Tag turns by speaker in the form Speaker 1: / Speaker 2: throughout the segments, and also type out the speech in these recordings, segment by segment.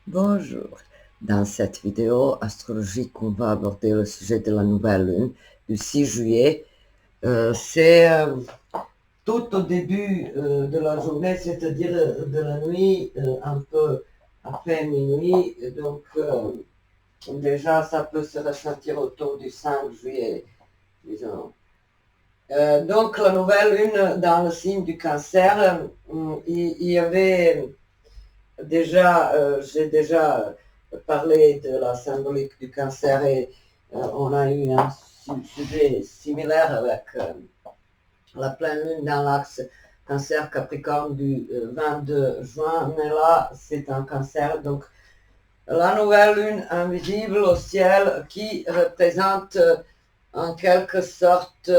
Speaker 1: Bonjour. Dans cette vidéo astrologique, on va aborder le sujet de la nouvelle lune du 6 juillet. C'est tout au début de la journée, c'est-à-dire de la nuit, un peu après minuit. Donc, déjà, ça peut se ressentir autour du 5 juillet, disons. Donc, la nouvelle lune dans le signe du cancer, il y avait déjà, j'ai déjà parlé de la symbolique du cancer et on a eu un sujet similaire avec la pleine lune dans l'axe cancer Capricorne du 22 juin, mais là c'est un cancer, donc la nouvelle lune invisible au ciel qui représente en quelque sorte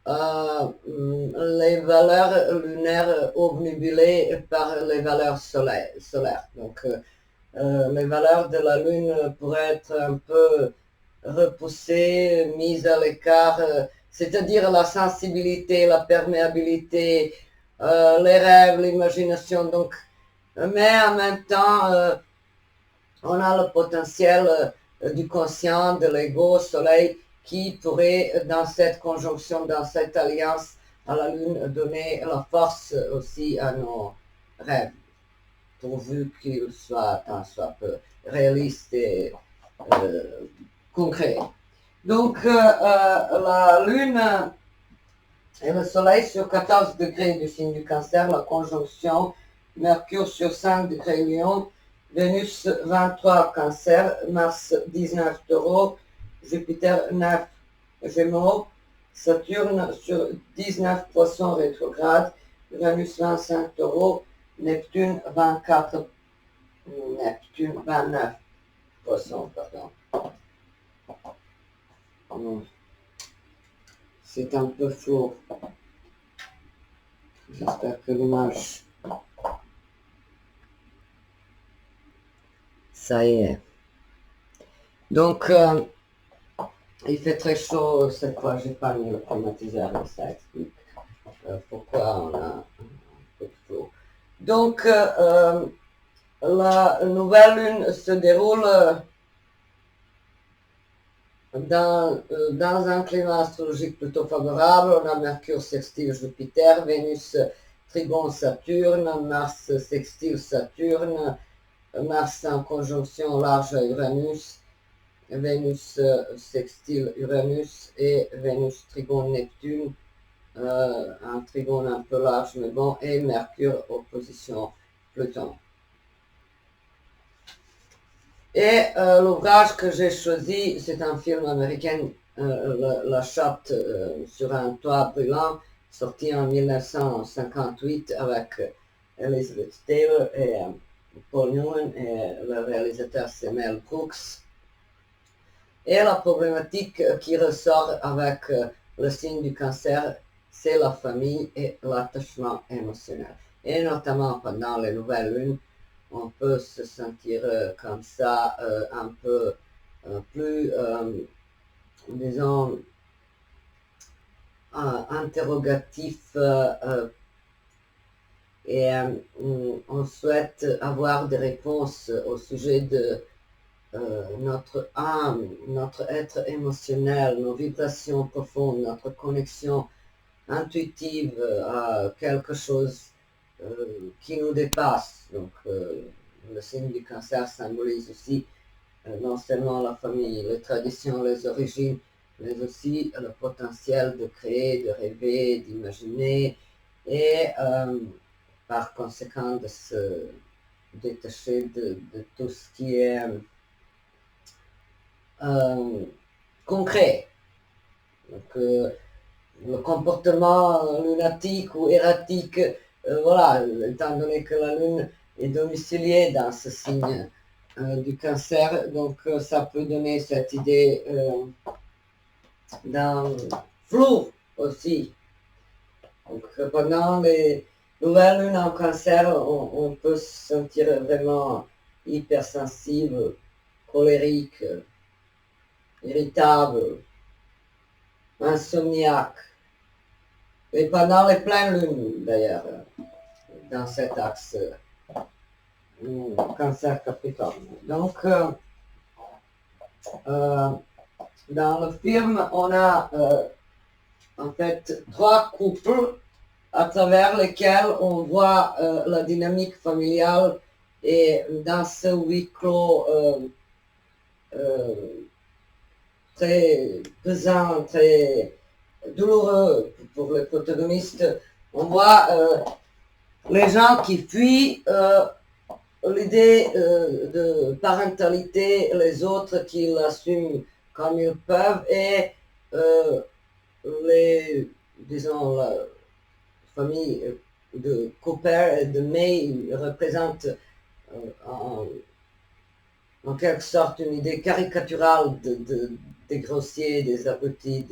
Speaker 1: les valeurs lunaires obnubilées par les valeurs solaires. Donc, les valeurs de la Lune pourraient être un peu repoussées, mises à l'écart, c'est-à-dire la sensibilité, la perméabilité, les rêves, l'imagination. Donc, mais en même temps, on a le potentiel du conscient, de l'ego, soleil, qui pourrait, dans cette conjonction, dans cette alliance à la Lune, donner la force aussi à nos rêves, pourvu qu'ils soient tant soit peu réalistes et concrets. Donc, la Lune et le Soleil sur 14 degrés du signe du Cancer, la conjonction Mercure sur 5 degrés Lion, Vénus 23 Cancer, Mars 19 Taureau, Jupiter 9 Gémeaux, Saturne sur 19 Poissons rétrograde, Uranus 25 Taureau, Neptune 24, Neptune 29 Poissons, pardon. C'est un peu flou. J'espère que l'image... Ça y est. Donc, il fait très chaud cette fois, j'ai pas mis le climatiseur, mais ça explique pourquoi on a un peu de flou. Donc, la nouvelle lune se déroule dans un climat astrologique plutôt favorable. On a Mercure sextile Jupiter, Vénus trigone Saturne, Mars sextile Saturne, Mars en conjonction large à Uranus, Vénus sextile Uranus et Vénus trigone Neptune, un trigone un peu large mais bon, et Mercure opposition Pluton. Et l'ouvrage que j'ai choisi, c'est un film américain, La Chatte sur un toit brûlant, sorti en 1958 avec Elizabeth Taylor et Paul Newman, et le réalisateur c'est Mel Brooks. Et la problématique qui ressort avec le signe du cancer, c'est la famille et l'attachement émotionnel. Et notamment pendant les nouvelles lunes, on peut se sentir comme ça, un peu plus, disons, interrogatif et on souhaite avoir des réponses au sujet de notre âme, notre être émotionnel, nos vibrations profondes, notre connexion intuitive à quelque chose qui nous dépasse. Donc, le signe du cancer symbolise aussi non seulement la famille, les traditions, les origines, mais aussi le potentiel de créer, de rêver, d'imaginer et par conséquent de se détacher de tout ce qui est concret. Donc, le comportement lunatique ou erratique, voilà, étant donné que la Lune est domiciliée dans ce signe du cancer, donc ça peut donner cette idée d'un flou aussi. Donc pendant les nouvelles lunes en cancer, on peut se sentir vraiment hypersensible, colérique, irritable, insomniaque. Et pendant les pleines lunes, d'ailleurs, dans cet axe cancer Capricorne. Donc, dans le film, on a en fait 3 couples à travers lesquels on voit la dynamique familiale et dans ce huis clos très pesant, très douloureux pour les protagonistes, on voit les gens qui fuient l'idée de parentalité, les autres qui l'assument comme ils peuvent et les, disons, la famille de Cooper et de May représente en, en quelque sorte une idée caricaturale des grossiers, des abrutis,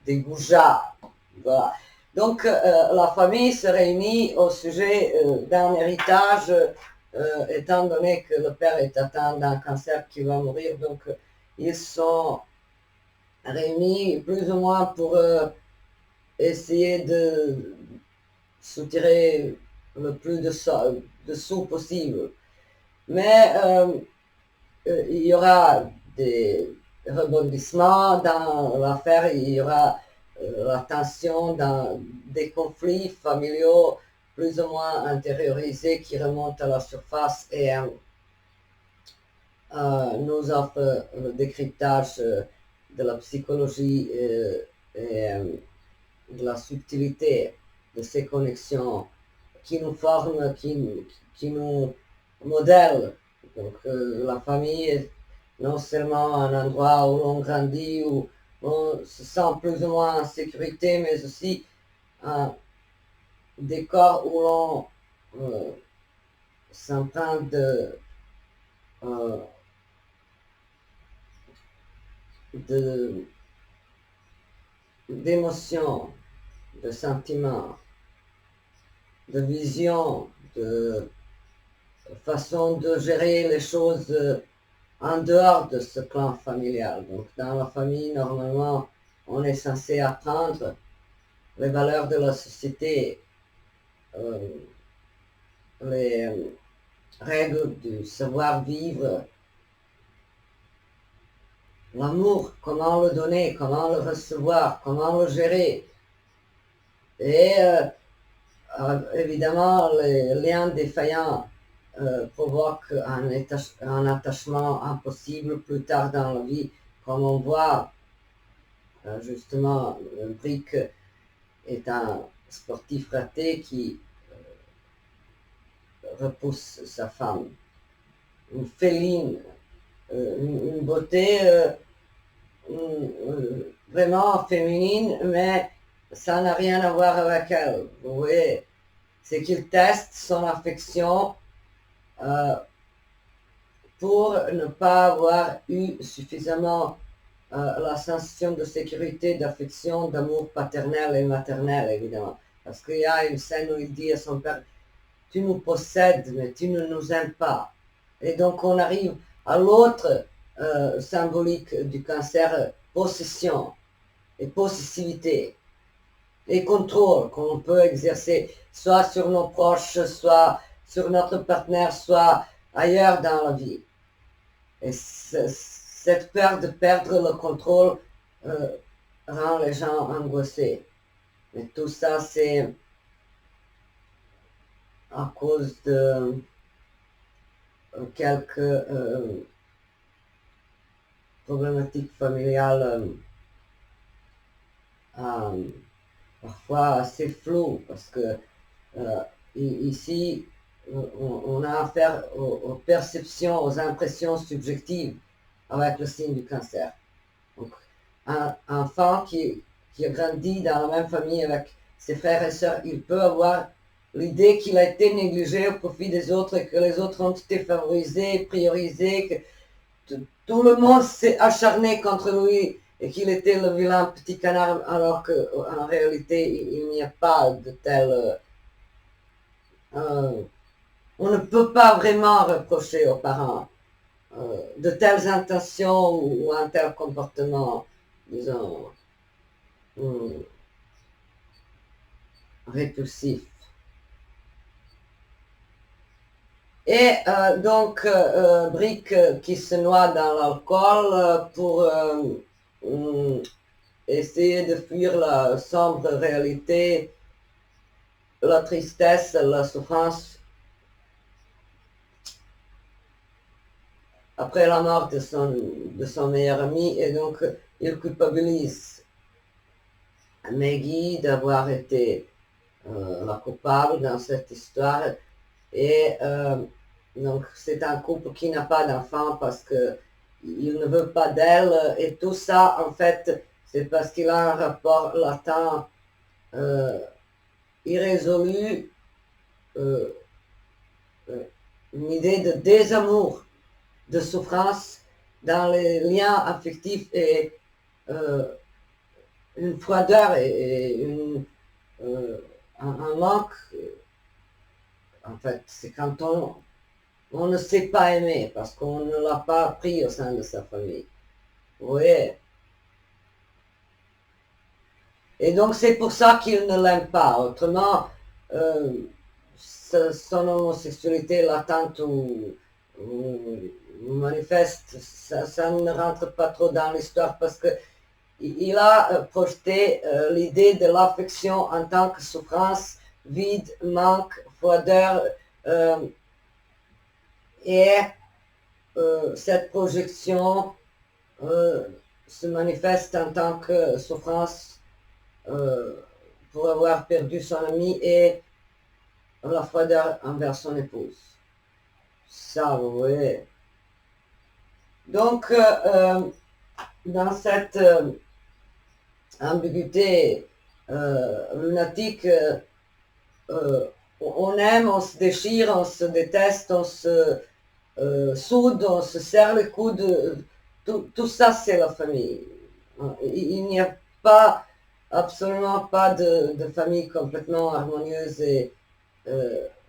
Speaker 1: des goujats. Voilà. Donc la famille se réunit au sujet d'un héritage, étant donné que le père est atteint d'un cancer qui va mourir. Donc ils sont réunis plus ou moins pour essayer de soutirer le plus de sous possible. Mais il y aura des rebondissements dans l'affaire, il y aura la tension dans des conflits familiaux plus ou moins intériorisés qui remontent à la surface et nous offre le décryptage de la psychologie et de la subtilité de ces connexions qui nous forment, qui nous modèlent. Donc la famille est non seulement un endroit où l'on grandit, où on se sent plus ou moins en sécurité, mais aussi un décor où l'on s'emprunte euh, d'émotions, de sentiments, de visions, de façon de gérer les choses en dehors de ce clan familial. Donc dans la famille, normalement, on est censé apprendre les valeurs de la société, euh, les règles du savoir-vivre, l'amour, comment le donner, comment le recevoir, comment le gérer. Et évidemment, les liens défaillants provoquent un attachement impossible plus tard dans la vie, comme on voit justement, Brick est un sportif raté qui repousse sa femme. Une féline, une beauté vraiment féminine, mais ça n'a rien à voir avec elle. Vous voyez, c'est qu'il teste son affection pour ne pas avoir eu suffisamment la sensation de sécurité, d'affection, d'amour paternel et maternel, évidemment. Parce qu'il y a une scène où il dit à son père, tu nous possèdes, mais tu ne nous aimes pas. Et donc on arrive à l'autre symbolique du cancer, possession et possessivité et contrôle qu'on peut exercer soit sur nos proches, soit sur notre partenaire, soit ailleurs dans la vie. Et cette peur de perdre le contrôle rend les gens angoissés. Et tout ça, c'est à cause de quelques problématiques familiales parfois assez floues, parce que ici, on a affaire aux perceptions, aux impressions subjectives avec le signe du cancer. Donc, un enfant qui a grandi dans la même famille avec ses frères et sœurs, il peut avoir l'idée qu'il a été négligé au profit des autres et que les autres ont été favorisés, priorisés, que tout le monde s'est acharné contre lui et qu'il était le vilain petit canard, alors qu'en réalité, il n'y a pas de tel... on ne peut pas vraiment reprocher aux parents de telles intentions ou un tel comportement, disons, répulsif. Et donc, Brick qui se noie dans l'alcool pour essayer de fuir la sombre réalité, la tristesse, la souffrance après la mort de son meilleur ami. Et donc, il culpabilise Maggie d'avoir été la coupable dans cette histoire. Et donc, c'est un couple qui n'a pas d'enfant parce que il ne veut pas d'elle. Et tout ça, en fait, c'est parce qu'il a un rapport latent, euh, irrésolu, euh, euh, une idée de désamour, de souffrance dans les liens affectifs et euh, une froideur et un manque. En fait, c'est quand on ne sait pas aimer parce qu'on ne l'a pas appris au sein de sa famille. Oui. Et donc c'est pour ça qu'il ne l'aime pas. Autrement, euh, son homosexualité latente ou manifeste, ça ne rentre pas trop dans l'histoire parce que il a projeté l'idée de l'affection en tant que souffrance, vide, manque, froideur, et cette projection se manifeste en tant que souffrance euh, pour avoir perdu son ami et la froideur envers son épouse. Ça, oui. Donc, dans cette ambiguïté lunatique, on aime, on se déchire, on se déteste, on se soude, on se serre les coudes. Tout ça, c'est la famille. Il n'y a pas, absolument pas de famille complètement harmonieuse et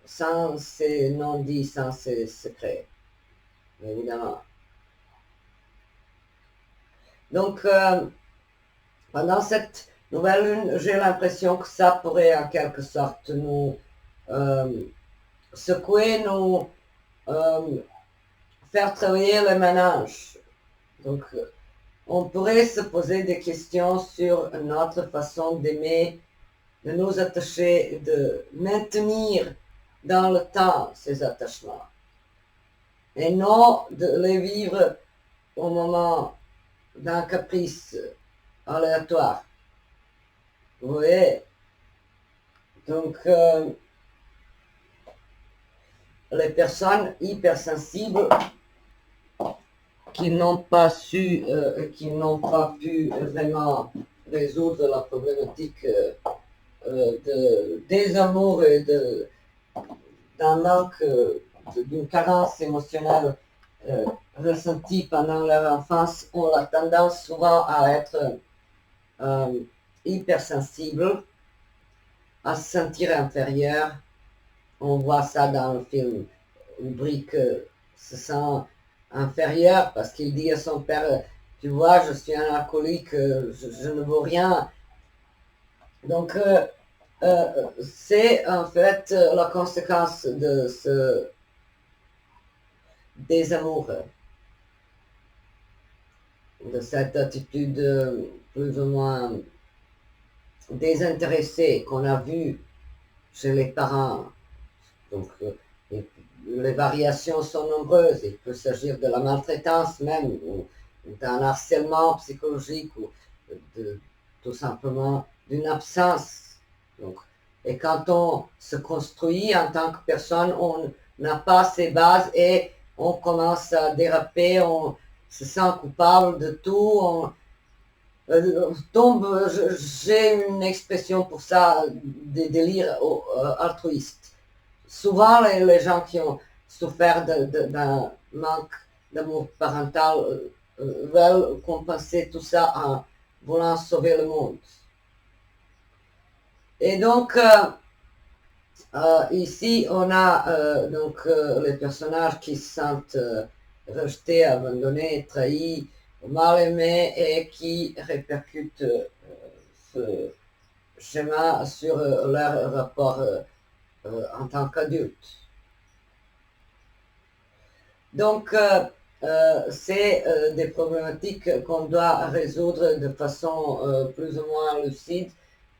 Speaker 1: sans ses non-dits, sans ses secrets, évidemment. Donc, pendant cette nouvelle lune, j'ai l'impression que ça pourrait en quelque sorte nous secouer, nous faire travailler le ménage. Donc, on pourrait se poser des questions sur notre façon d'aimer, de nous attacher, de maintenir dans le temps ces attachements. Et non de les vivre au moment d'un caprice aléatoire. Vous voyez? Donc, les personnes hypersensibles qui n'ont pas su, qui n'ont pas pu vraiment résoudre la problématique de désamour et d'un manque, d'une carence émotionnelle ressentie pendant leur enfance, ont la tendance souvent à être hypersensibles, à se sentir inférieurs. On voit ça dans le film où Brick se sent inférieur parce qu'il dit à son père, tu vois, je suis un alcoolique, je ne vaux rien. Donc, c'est en fait la conséquence de ce désamour, de cette attitude plus ou moins désintéressée qu'on a vue chez les parents. Donc, les variations sont nombreuses. Il peut s'agir de la maltraitance même, ou d'un harcèlement psychologique, ou tout simplement d'une absence. Donc, et quand on se construit en tant que personne, on n'a pas ces bases et on commence à déraper, on se sent coupable de tout, on tombe, j'ai une expression pour ça, des délires altruistes. Souvent, les gens qui ont souffert d'un manque d'amour parental veulent compenser tout ça en voulant sauver le monde. Et donc, ici, on a donc les personnages qui se sentent rejetés, abandonnés, trahis, mal aimés et qui répercutent ce schéma sur leur rapport en tant qu'adulte. Donc, c'est des problématiques qu'on doit résoudre de façon plus ou moins lucide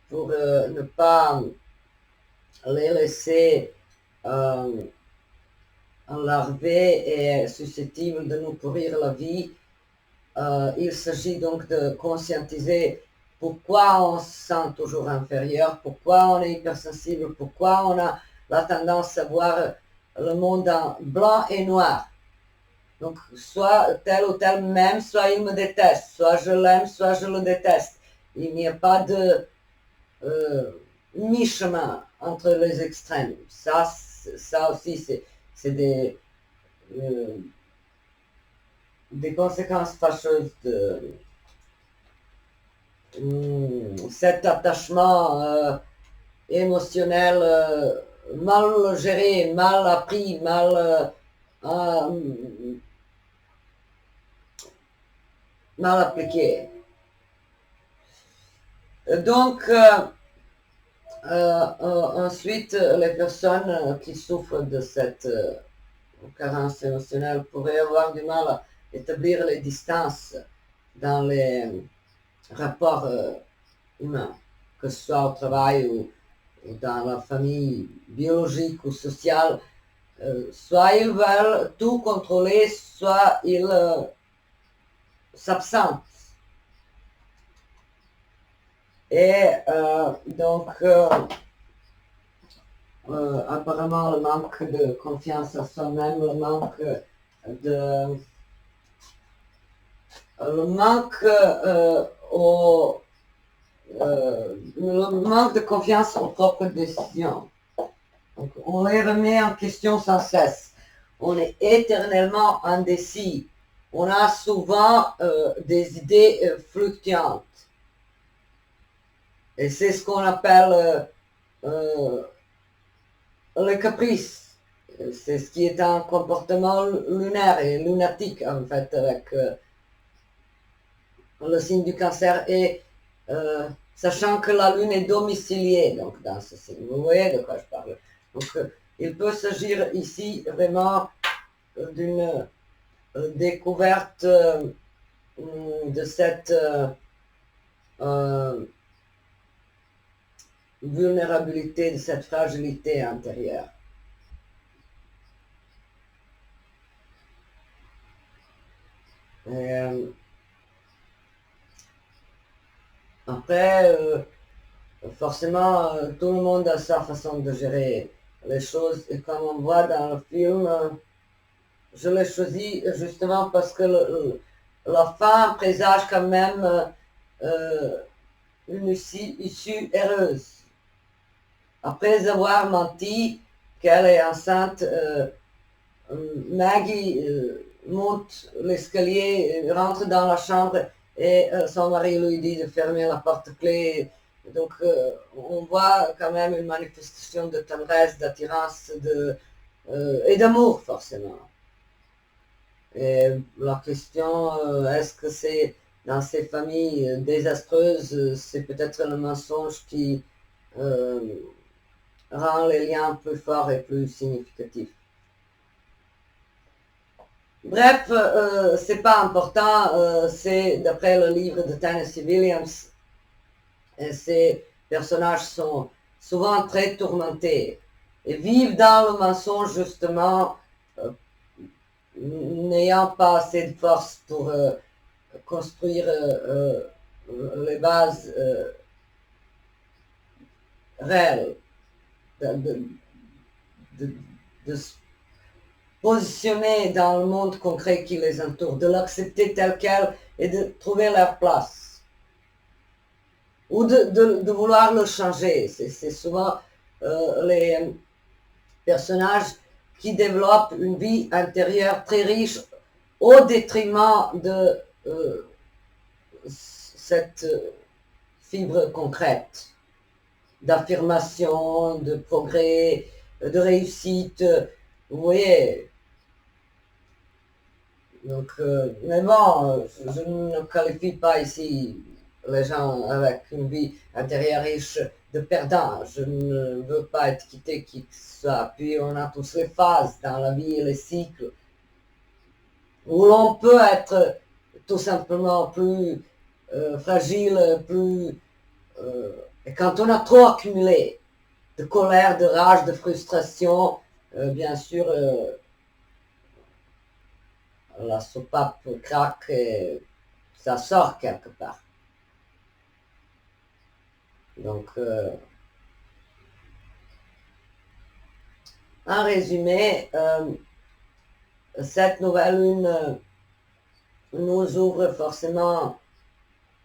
Speaker 1: pour ne pas les laisser enlarvés et susceptibles de nous pourrir la vie. Il s'agit donc de conscientiser pourquoi on se sent toujours inférieur, pourquoi on est hypersensible, pourquoi on a la tendance à voir le monde en blanc et noir. Donc, soit tel ou tel m'aime, soit il me déteste, soit je l'aime, soit je le déteste. Il n'y a pas de mi-chemin entre les extrêmes. Ça aussi, c'est des conséquences fâcheuses de cet attachement émotionnel mal géré, mal appris, mal appliqué. Donc, ensuite, les personnes qui souffrent de cette carence émotionnelle pourraient avoir du mal à établir les distances dans les rapports humains, que ce soit au travail ou dans la famille biologique ou sociale. Soit ils veulent tout contrôler, soit ils s'absentent. Et donc, apparemment, le manque de confiance en soi-même, le manque de confiance aux propres décisions. Donc, on les remet en question sans cesse. On est éternellement indécis. On a souvent des idées fluctuantes. Et c'est ce qu'on appelle le caprice. C'est ce qui est un comportement lunaire et lunatique, en fait, avec le signe du cancer. Et sachant que la lune est domiciliée, donc dans ce signe. Vous voyez de quoi je parle. Donc, il peut s'agir ici vraiment d'une découverte de cette vulnérabilité, de cette fragilité intérieure. Et, après, forcément, tout le monde a sa façon de gérer les choses. Et comme on voit dans le film, je l'ai choisi justement parce que la fin présage quand même une issue heureuse. Après avoir menti qu'elle est enceinte, Maggie monte l'escalier, rentre dans la chambre et son mari lui dit de fermer la porte-clés. Donc on voit quand même une manifestation de tendresse, d'attirance et d'amour forcément. Et la question, est-ce que c'est dans ces familles désastreuses, c'est peut-être le mensonge qui rend les liens plus forts et plus significatifs. Bref, c'est pas important, c'est d'après le livre de Tennessee Williams, et ces personnages sont souvent très tourmentés et vivent dans le mensonge justement, n'ayant pas assez de force pour construire les bases réelles de se positionner dans le monde concret qui les entoure, de l'accepter tel quel et de trouver leur place. Ou de vouloir le changer. C'est souvent les personnages qui développent une vie intérieure très riche au détriment de cette fibre concrète d'affirmation, de progrès, de réussite. Vous voyez. Donc, mais bon, je ne qualifie pas ici les gens avec une vie intérieure riche de perdants. Je ne veux pas étiqueter qui que ce soit. Puis on a tous les phases dans la vie et les cycles. où l'on peut être tout simplement plus fragile, plus... et quand on a trop accumulé de colère, de rage, de frustration, bien sûr, la soupape craque et ça sort quelque part. Donc, en résumé, cette nouvelle lune nous ouvre forcément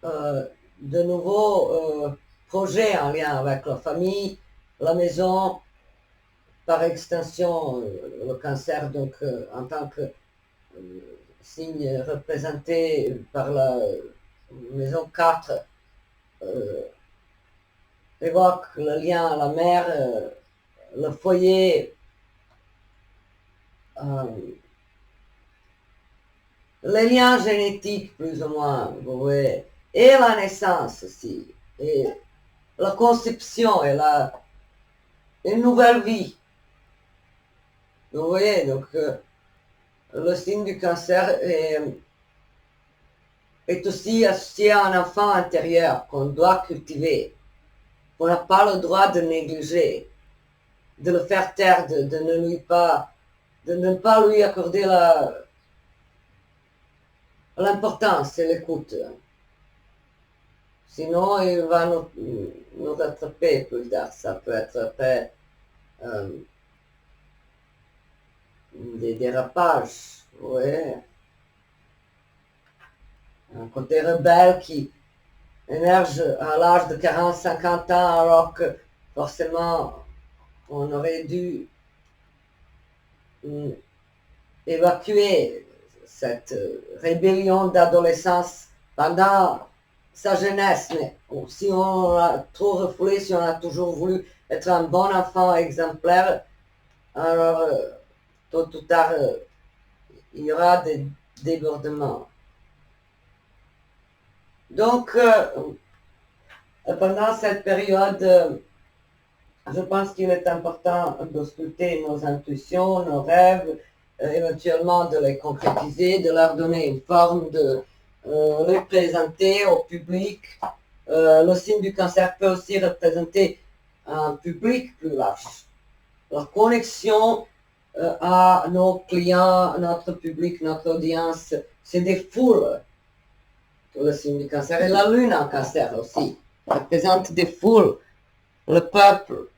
Speaker 1: de nouveaux projets en lien avec la famille, la maison, par extension le cancer, donc en tant que signe représenté par la maison 4, évoque le lien à la mère, le foyer, les liens génétiques plus ou moins, vous voyez, et la naissance aussi, et la conception et une nouvelle vie. Vous voyez, donc le signe du cancer est aussi associé à un enfant intérieur qu'on doit cultiver, qu'on n'a pas le droit de négliger, de le faire taire, de ne pas lui accorder l'importance et l'écoute. Sinon, il va nous rattraper plus tard. Ça peut être après des dérapages. Ouais. Un côté rebelle qui émerge à l'âge de 40-50 ans, alors que forcément, on aurait dû évacuer cette rébellion d'adolescence pendant sa jeunesse. Mais si on a trop refoulé, si on a toujours voulu être un bon enfant exemplaire, alors tôt ou tard, il y aura des débordements. Donc, pendant cette période, je pense qu'il est important d'ausculter nos intuitions, nos rêves, éventuellement de les concrétiser, de leur donner une forme, de les présenter au public. Le signe du cancer peut aussi représenter un public plus large. La connexion à nos clients, notre public, notre audience, c'est des foules. Le signe du cancer et la lune en cancer aussi représente des foules, le peuple.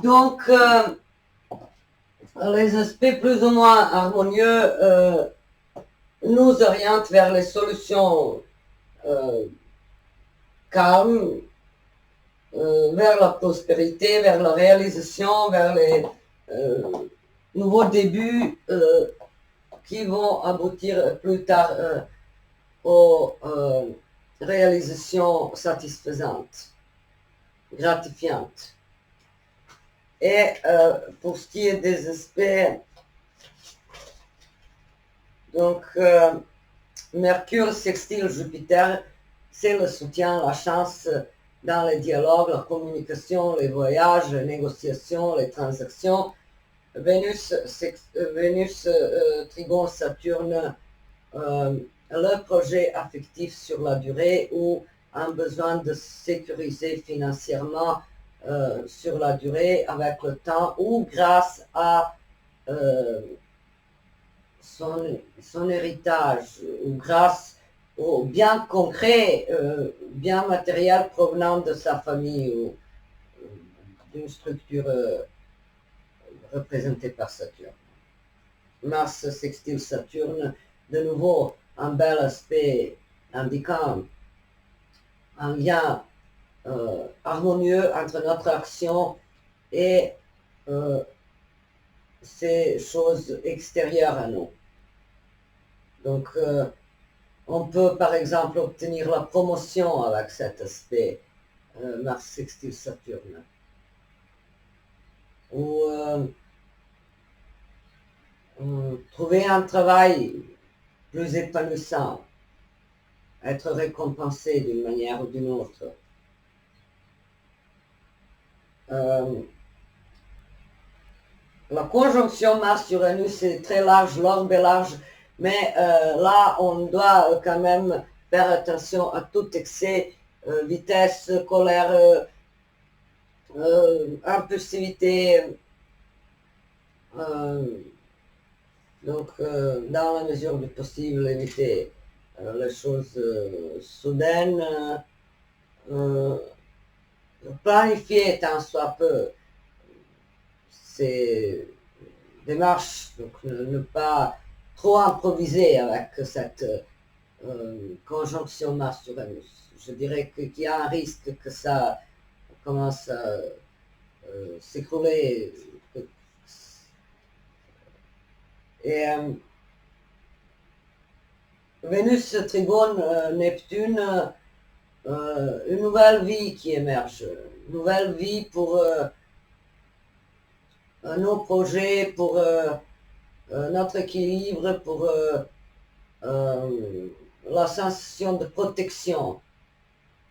Speaker 1: Donc, les aspects plus ou moins harmonieux nous orientent vers les solutions calmes, vers la prospérité, vers la réalisation, vers les nouveaux débuts qui vont aboutir plus tard aux réalisations satisfaisantes, gratifiantes. Et pour ce qui est des aspects, donc Mercure sextile Jupiter, c'est le soutien, la chance dans les dialogues, la communication, les voyages, les négociations, les transactions. Vénus trigone Saturne, le projet affectif sur la durée ou un besoin de sécuriser financièrement sur la durée avec le temps ou grâce à son héritage ou grâce aux biens concrets, biens matériels provenant de sa famille ou d'une structure représentée par Saturne. Mars sextile Saturne, de nouveau un bel aspect indiquant un lien harmonieux entre notre action et ces choses extérieures à nous. Donc, on peut par exemple obtenir la promotion avec cet aspect Mars sextile Saturne. Ou trouver un travail plus épanouissant, être récompensé d'une manière ou d'une autre. la conjonction Mars-Uranus est très large, l'orbe est large, mais là, on doit quand même faire attention à tout excès, vitesse, colère, impulsivité, donc dans la mesure du possible, éviter les choses soudaines, planifier tant soit peu ces démarches, donc ne pas trop improviser avec cette conjonction Mars-Uranus. Je dirais qu'il y a un risque que ça commence à s'écrouler. Et Vénus trigone Neptune, une nouvelle vie qui émerge, une nouvelle vie pour nos projets, pour notre équilibre, pour la sensation de protection.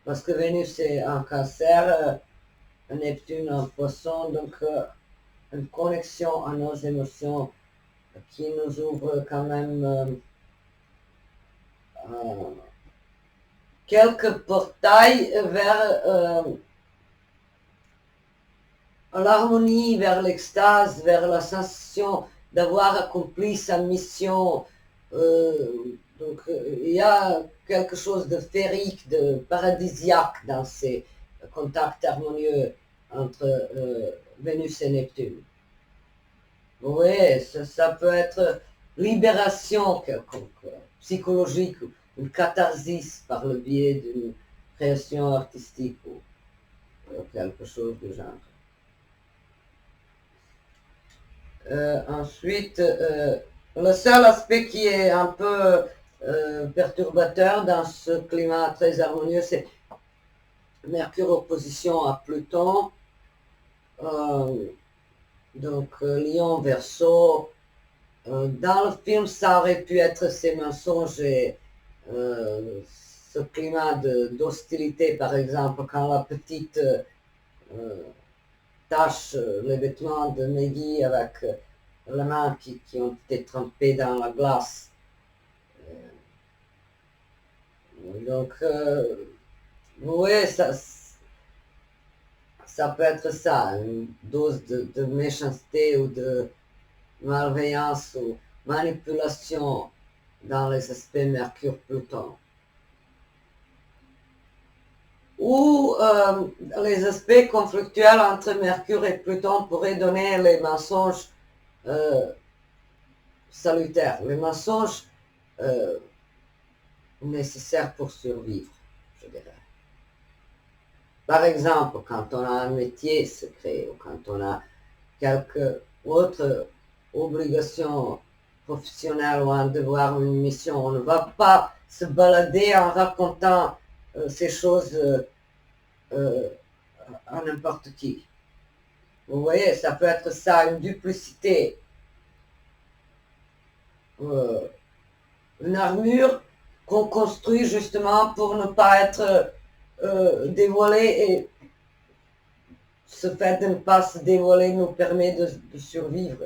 Speaker 1: Parce que Vénus est en Cancer, Neptune en Poisson, donc une connexion à nos émotions qui nous ouvre quand même quelques portails vers l'harmonie, vers l'extase, vers la sensation d'avoir accompli sa mission. Donc il y a quelque chose de féerique, de paradisiaque dans ces contacts harmonieux entre Vénus et Neptune. Oui, ça peut être libération quelconque, psychologique, une catharsis par le biais d'une création artistique ou quelque chose du genre. Ensuite, le seul aspect qui est un peu perturbateur dans ce climat très harmonieux, c'est Mercure opposition à Pluton. Donc Lion Verseau. Dans le film, ça aurait pu être ces mensonges et ce climat d'hostilité, par exemple, quand la petite tâche les vêtements de Maggie avec les mains qui ont été trempées dans la glace. Donc, oui, ça peut être ça, une dose de méchanceté ou de malveillance ou manipulation dans les aspects Mercure-Pluton. Ou les aspects conflictuels entre Mercure et Pluton pourraient donner les mensonges salutaires, les mensonges nécessaires pour survivre, je dirais. Par exemple, quand on a un métier secret ou quand on a quelque autre obligation professionnelle ou un devoir ou une mission, on ne va pas se balader en racontant ces choses à n'importe qui. Vous voyez, ça peut être ça, une duplicité. Une armure qu'on construit justement pour ne pas être dévoilé, et ce fait de ne pas se dévoiler nous permet de survivre.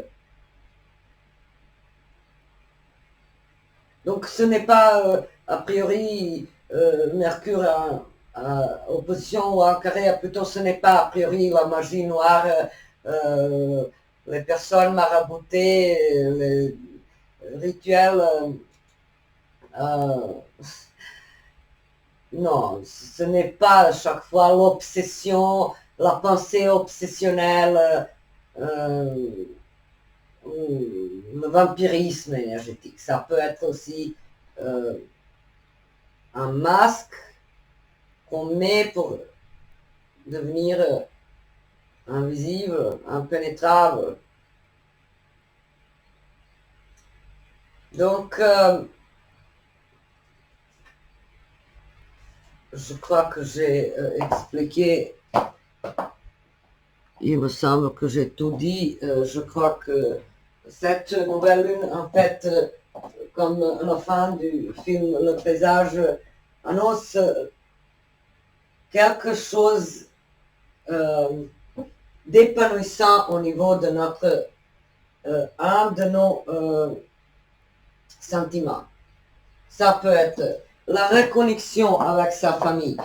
Speaker 1: Donc ce n'est pas a priori Mercure en opposition ou en carré à Pluton, ce n'est pas a priori la magie noire, les personnes maraboutées, les rituels. Non, ce n'est pas à chaque fois l'obsession, la pensée obsessionnelle, le vampirisme énergétique. Ça peut être aussi un masque qu'on met pour devenir invisible, impénétrable. Donc, je crois que j'ai expliqué, il me semble que j'ai tout dit. Je crois que cette nouvelle lune, en fait, comme la fin du film Le Présage, annonce quelque chose d'épanouissant au niveau de notre un de nos sentiments. Ça peut être la reconnexion avec sa famille,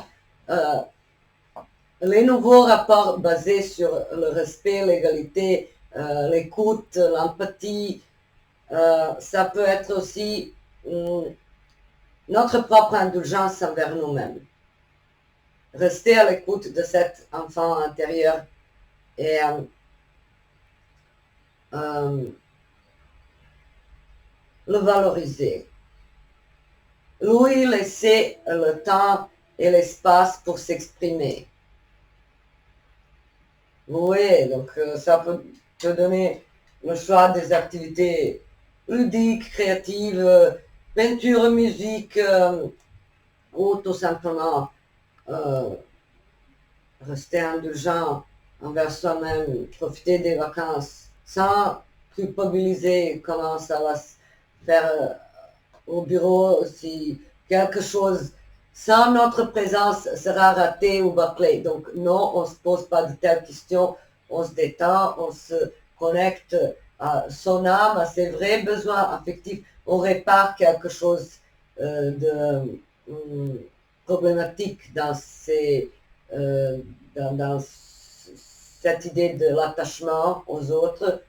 Speaker 1: les nouveaux rapports basés sur le respect, l'égalité, l'écoute, l'empathie. Ça peut être aussi notre propre indulgence envers nous-mêmes. Rester à l'écoute de cet enfant intérieur et le valoriser. Lui laisser le temps et l'espace pour s'exprimer. Oui, donc ça peut te donner le choix des activités ludiques, créatives, peinture, musique, ou tout simplement rester indulgent envers soi-même, profiter des vacances sans culpabiliser comment ça va se faire au bureau si quelque chose sans notre présence sera raté ou bâclé. Donc non, on ne se pose pas de telles questions, on se détend, on se connecte à son âme, à ses vrais besoins affectifs, on répare quelque chose de problématique dans, dans cette idée de l'attachement aux autres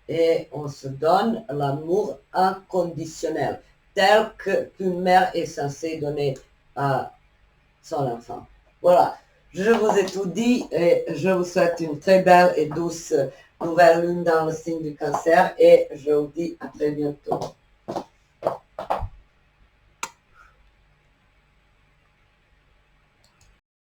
Speaker 1: et on se donne l'amour inconditionnel tel qu'une mère est censée donner à son enfant. Voilà, je vous ai tout dit et je vous souhaite une très belle et douce nouvelle lune dans le signe du Cancer et je vous dis à très bientôt.